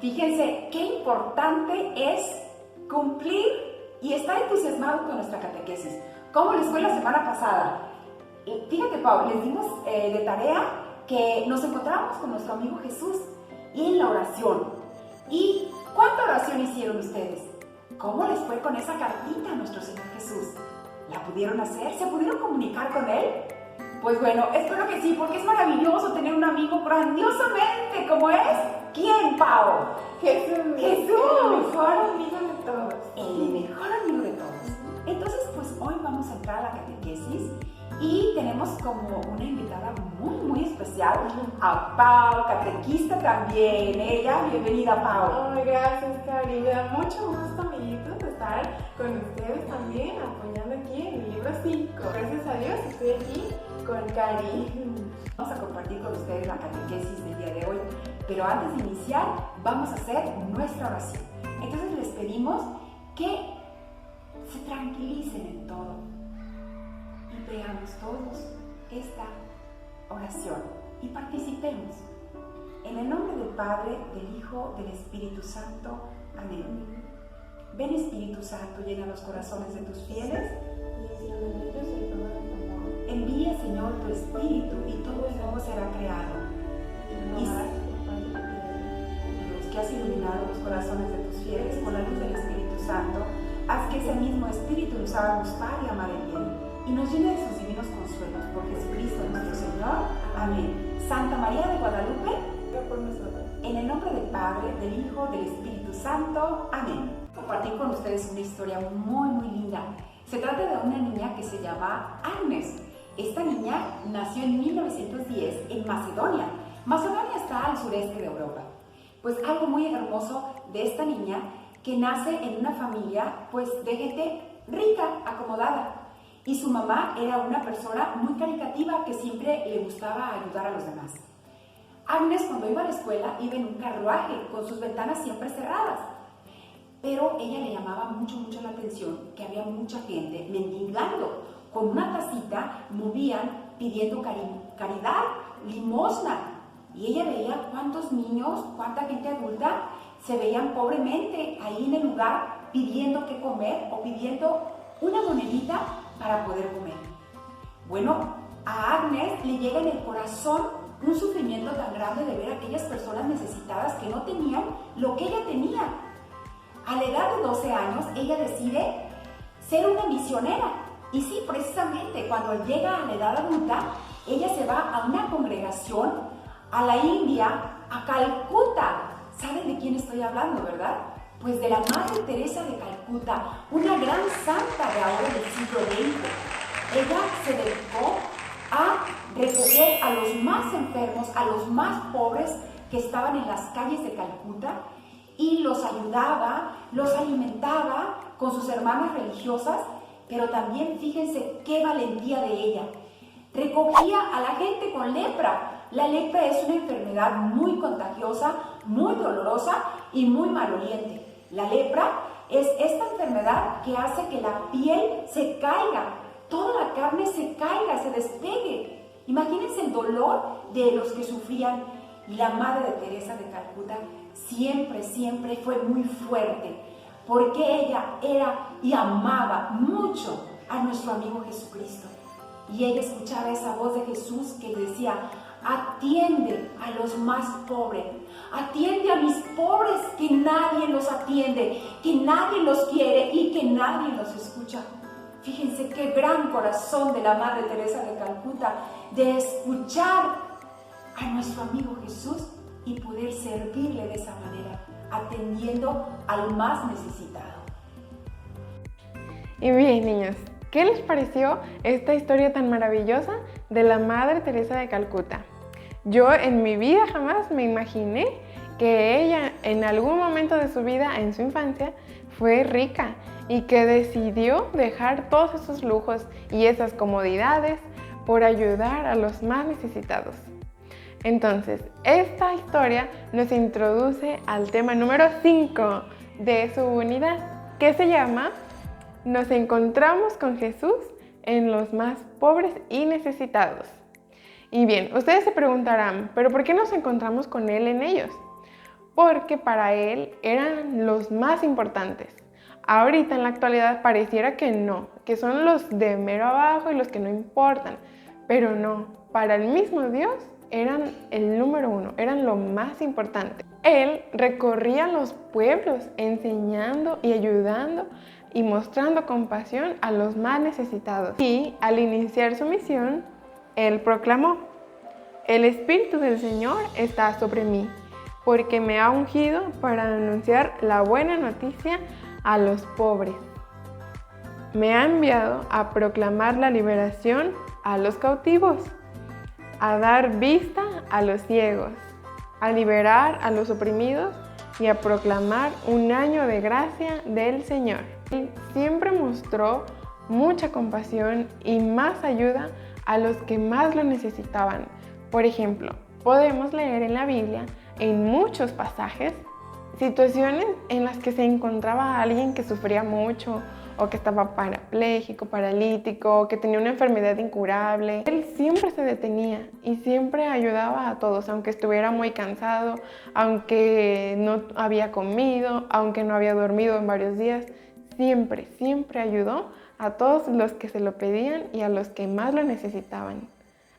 Fíjense qué importante es cumplir y estar entusiasmados con nuestra catequesis. ¿Cómo les fue la semana pasada? Fíjate, Pau, les dimos de tarea que nos encontrábamos con nuestro amigo Jesús y en la oración. ¿Y cuánta oración hicieron ustedes? ¿Cómo les fue con esa cartita a nuestro Señor Jesús? ¿La pudieron hacer? ¿Se pudieron comunicar con Él? Pues bueno, espero que sí, porque es maravilloso tener un amigo grandiosamente como es. ¿Quién, Pau? Jesús. Jesús. El mejor amigo de todos. El mejor amigo de todos. Entonces, pues hoy vamos a entrar a la catequesis y tenemos como una invitada muy especial a Pau, catequista también. Ella, bienvenida, Pau. Ay, gracias, Cari. Me da mucho gusto, amiguitos, estar con ustedes también, apoyando aquí en el libro 5. Gracias a Dios estoy aquí con Cari. Vamos a compartir con ustedes la catequesis del día de hoy, pero antes de iniciar vamos a hacer nuestra oración. Entonces les pedimos que se tranquilicen en todo y veamos todos esta oración y participemos. En el nombre del Padre, del Hijo, del Espíritu Santo. Amén. Ven, Espíritu Santo, llena los corazones de tus fieles. Envía, Señor, tu Espíritu y todo el nuevo será creado. Y Dios, que has iluminado los corazones de tus fieles con la luz del Espíritu Santo, haz que ese mismo Espíritu nos haga gustar y amar el bien y nos llene de sus divinos consuelos por Jesucristo nuestro Señor. Amén. Santa María de Guadalupe, Ruega por nosotros. en el nombre del Padre, del Hijo, del Espíritu Santo. Amén. Compartir con ustedes una historia muy linda. Se trata de una niña que se llama Agnes. Esta niña nació en 1910 en Macedonia. Macedonia está al sureste de Europa. Pues algo muy hermoso de esta niña que nace en una familia pues de gente rica, acomodada. Y su mamá era una persona muy caritativa que siempre le gustaba ayudar a los demás. Agnes, cuando iba a la escuela, iba en un carruaje con sus ventanas siempre cerradas. Pero ella le llamaba mucho la atención que había mucha gente mendigando. Con una tacita movían pidiendo caridad, limosna. Y ella veía cuántos niños, cuánta gente adulta se veían pobremente ahí en el lugar pidiendo qué comer o pidiendo una monedita para poder comer. Bueno, a Agnes le llega en el corazón un sufrimiento tan grande de ver a aquellas personas necesitadas que no tenían lo que ella tenía. A la edad de 12 años, ella decide ser una misionera. Y sí, precisamente, cuando llega a la edad adulta, ella se va a una congregación a la India, a Calcuta. ¿Saben de quién estoy hablando, verdad? Pues de la Madre Teresa de Calcuta, una gran santa de ahora del siglo XX. Ella se dedicó a recoger a los más enfermos, a los más pobres que estaban en las calles de Calcuta y los ayudaba, los alimentaba con sus hermanas religiosas, pero también fíjense qué valentía de ella. Recogía a la gente con lepra. La lepra es una enfermedad muy contagiosa, muy dolorosa y muy maloliente. La lepra es esta enfermedad que hace que la piel se caiga, toda la carne se caiga, se despegue. Imagínense el dolor de los que sufrían. La Madre de Teresa de Calcuta siempre fue muy fuerte, porque ella era y amaba mucho a nuestro amigo Jesucristo. Y ella escuchaba esa voz de Jesús que decía: atiende a los más pobres, atiende a mis pobres que nadie los atiende, que nadie los quiere y que nadie los escucha. Fíjense qué gran corazón de la Madre Teresa de Calcuta de escuchar a nuestro amigo Jesús y poder servirle de esa manera, atendiendo al más necesitado. Y bien, niños, ¿qué les pareció esta historia tan maravillosa de la Madre Teresa de Calcuta? Yo en mi vida jamás me imaginé que ella en algún momento de su vida, en su infancia, fue rica y que decidió dejar todos esos lujos y esas comodidades por ayudar a los más necesitados. Entonces, esta historia nos introduce al tema número 5 de su unidad, que se llama Nos encontramos con Jesús en los más pobres y necesitados. Y bien, ustedes se preguntarán, ¿pero por qué nos encontramos con Él en ellos? porque para él eran los más importantes. Ahorita en la actualidad pareciera que no, que son los de mero abajo y los que no importan, pero no, para el mismo Dios eran el número uno, eran lo más importante. Él recorría los pueblos enseñando y ayudando y mostrando compasión a los más necesitados. Y al iniciar su misión, él proclamó: el Espíritu del Señor está sobre mí, porque me ha ungido para anunciar la buena noticia a los pobres. Me ha enviado a proclamar la liberación a los cautivos, a dar vista a los ciegos, a liberar a los oprimidos y a proclamar un año de gracia del Señor. Él siempre mostró mucha compasión y más ayuda a los que más lo necesitaban. Por ejemplo, podemos leer en la Biblia, en muchos pasajes, situaciones en las que se encontraba a alguien que sufría mucho, o que estaba parapléjico, paralítico, que tenía una enfermedad incurable. Él siempre se detenía y siempre ayudaba a todos, aunque estuviera muy cansado, aunque no había comido, aunque no había dormido en varios días. Siempre ayudó a todos los que se lo pedían y a los que más lo necesitaban.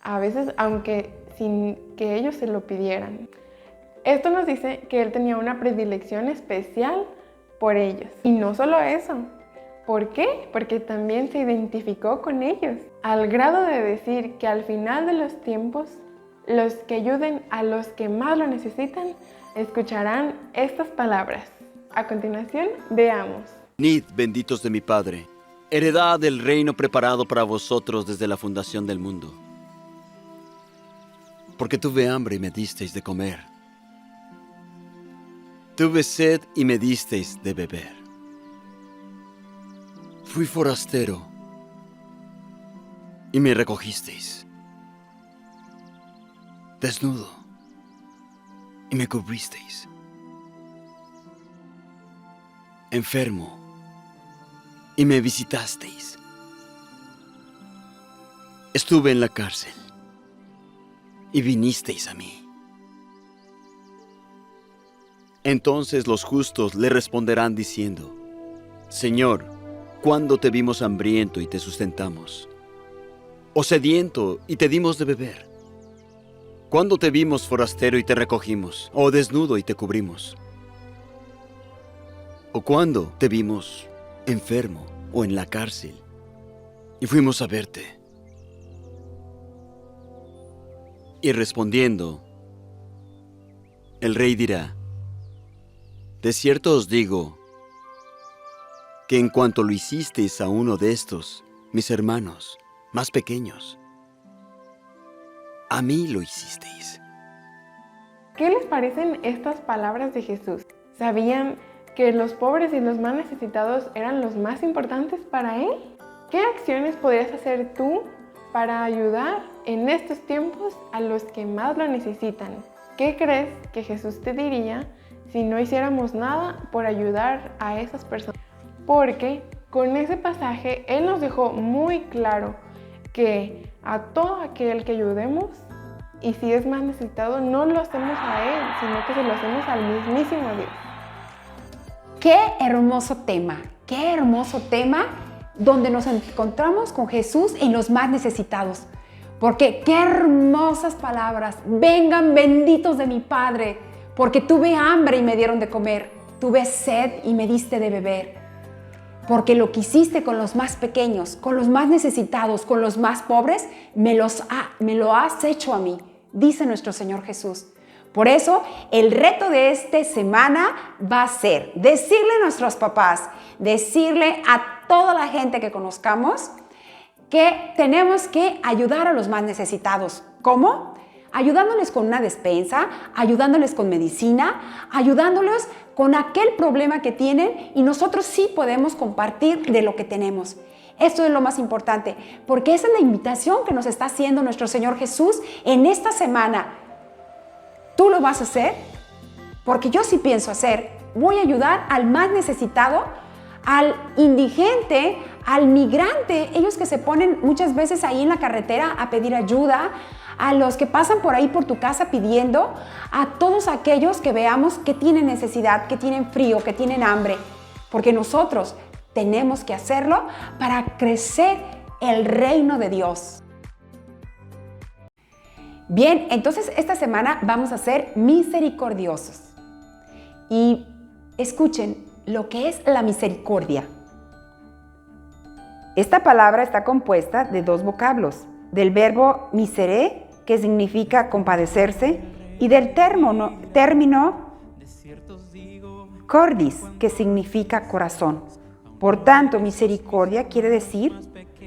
A veces, aunque sin que ellos se lo pidieran. Esto nos dice que él tenía una predilección especial por ellos. Y no solo eso. ¿Por qué? Porque también se identificó con ellos, al grado de decir que al final de los tiempos, los que ayuden a los que más lo necesitan, escucharán estas palabras. A continuación, veamos. Venid, benditos de mi Padre, heredad del reino preparado para vosotros desde la fundación del mundo. Porque tuve hambre y me disteis de comer. Tuve sed y me disteis de beber. Fui forastero y me recogisteis. Desnudo y me cubristeis. Enfermo y me visitasteis. Estuve en la cárcel y vinisteis a mí. Entonces los justos le responderán diciendo: Señor, ¿cuándo te vimos hambriento y te sustentamos? ¿O sediento y te dimos de beber? ¿Cuándo te vimos forastero y te recogimos? ¿O desnudo y te cubrimos? ¿O cuándo te vimos enfermo o en la cárcel y fuimos a verte? Y respondiendo, el rey dirá: de cierto os digo, que en cuanto lo hicisteis a uno de estos, mis hermanos más pequeños, a mí lo hicisteis. ¿Qué les parecen estas palabras de Jesús? ¿Sabían que los pobres y los más necesitados eran los más importantes para Él? ¿Qué acciones podrías hacer tú para ayudar en estos tiempos a los que más lo necesitan? ¿Qué crees que Jesús te diría si no hiciéramos nada por ayudar a esas personas? Porque con ese pasaje Él nos dejó muy claro que a todo aquel que ayudemos, y si es más necesitado, no lo hacemos a Él, sino que se lo hacemos al mismísimo Dios. Qué hermoso tema donde nos encontramos con Jesús en los más necesitados. Porque qué hermosas palabras. Vengan benditos de mi Padre, porque tuve hambre y me dieron de comer, tuve sed y me diste de beber. Porque lo que hiciste con los más pequeños, con los más necesitados, con los más pobres, me lo has hecho a mí, dice nuestro Señor Jesús. Por eso, el reto de esta semana va a ser decirle a nuestros papás, decirle a toda la gente que conozcamos que tenemos que ayudar a los más necesitados. ¿Cómo? Ayudándoles con una despensa, ayudándoles con medicina, ayudándoles con aquel problema que tienen, y nosotros sí podemos compartir de lo que tenemos. Esto es lo más importante, porque esa es la invitación que nos está haciendo nuestro Señor Jesús en esta semana. ¿Tú lo vas a hacer? Porque yo sí pienso hacer. Voy a ayudar al más necesitado, al indigente, al migrante, ellos que se ponen muchas veces ahí en la carretera a pedir ayuda, a los que pasan por ahí por tu casa pidiendo, a todos aquellos que veamos que tienen necesidad, que tienen frío, que tienen hambre, porque nosotros tenemos que hacerlo para crecer el reino de Dios. Bien, entonces esta semana vamos a ser misericordiosos. Y escuchen lo que es la misericordia. Esta palabra está compuesta de dos vocablos, del verbo miserere, que significa compadecerse, y del término cordis, que significa corazón. Por tanto, misericordia quiere decir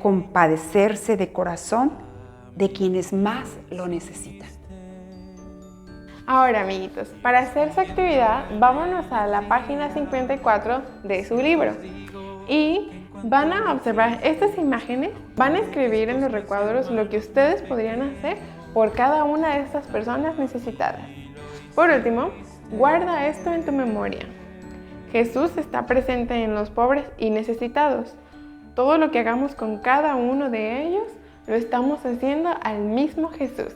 compadecerse de corazón de quienes más lo necesitan. Ahora, amiguitos, para hacer su actividad, vámonos a la página 54 de su libro y van a observar estas imágenes, van a escribir en los recuadros lo que ustedes podrían hacer por cada una de estas personas necesitadas. Por último, guarda esto en tu memoria. Jesús está presente en los pobres y necesitados. Todo lo que hagamos con cada uno de ellos, lo estamos haciendo al mismo Jesús.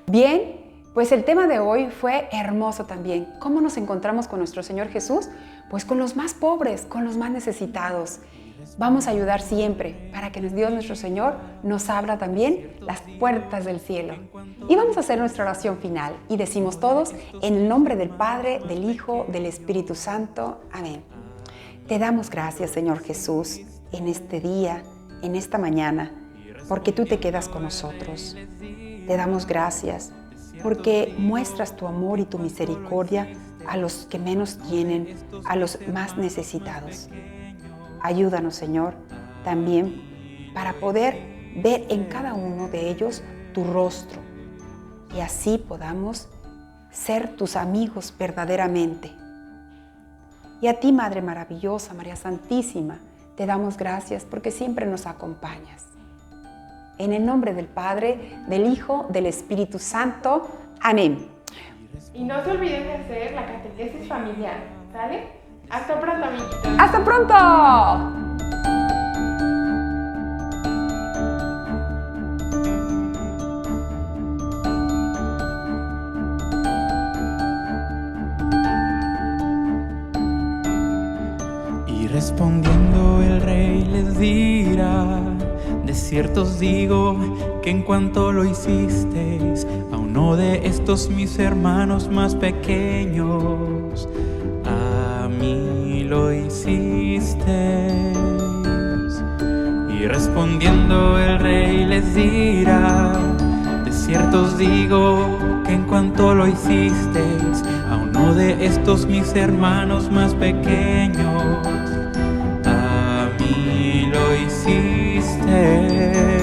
Bien, pues el tema de hoy fue hermoso también. ¿Cómo nos encontramos con nuestro Señor Jesús? Pues con los más pobres, con los más necesitados. Vamos a ayudar siempre para que Dios nuestro Señor nos abra también las puertas del cielo. Y vamos a hacer nuestra oración final y decimos todos en el nombre del Padre, del Hijo, del Espíritu Santo. Amén. Te damos gracias, Señor Jesús, en este día, en esta mañana, porque tú te quedas con nosotros. Te damos gracias porque muestras tu amor y tu misericordia a los que menos tienen, a los más necesitados. Ayúdanos, Señor, también para poder ver en cada uno de ellos tu rostro y así podamos ser tus amigos verdaderamente. Y a ti, Madre maravillosa, María Santísima, te damos gracias porque siempre nos acompañas. En el nombre del Padre, del Hijo, del Espíritu Santo. Amén. Y no se olviden de hacer la catequesis familiar, ¿sale? Hasta pronto, amiguitos. ¡Hasta pronto! Y respondiendo el rey les dirá: de cierto os digo que en cuanto lo hicisteis a uno de estos mis hermanos más pequeños, a mí lo hicisteis. Y respondiendo el rey les dirá: de cierto os digo que en cuanto lo hicisteis a uno de estos mis hermanos más pequeños, a mí lo hicisteis.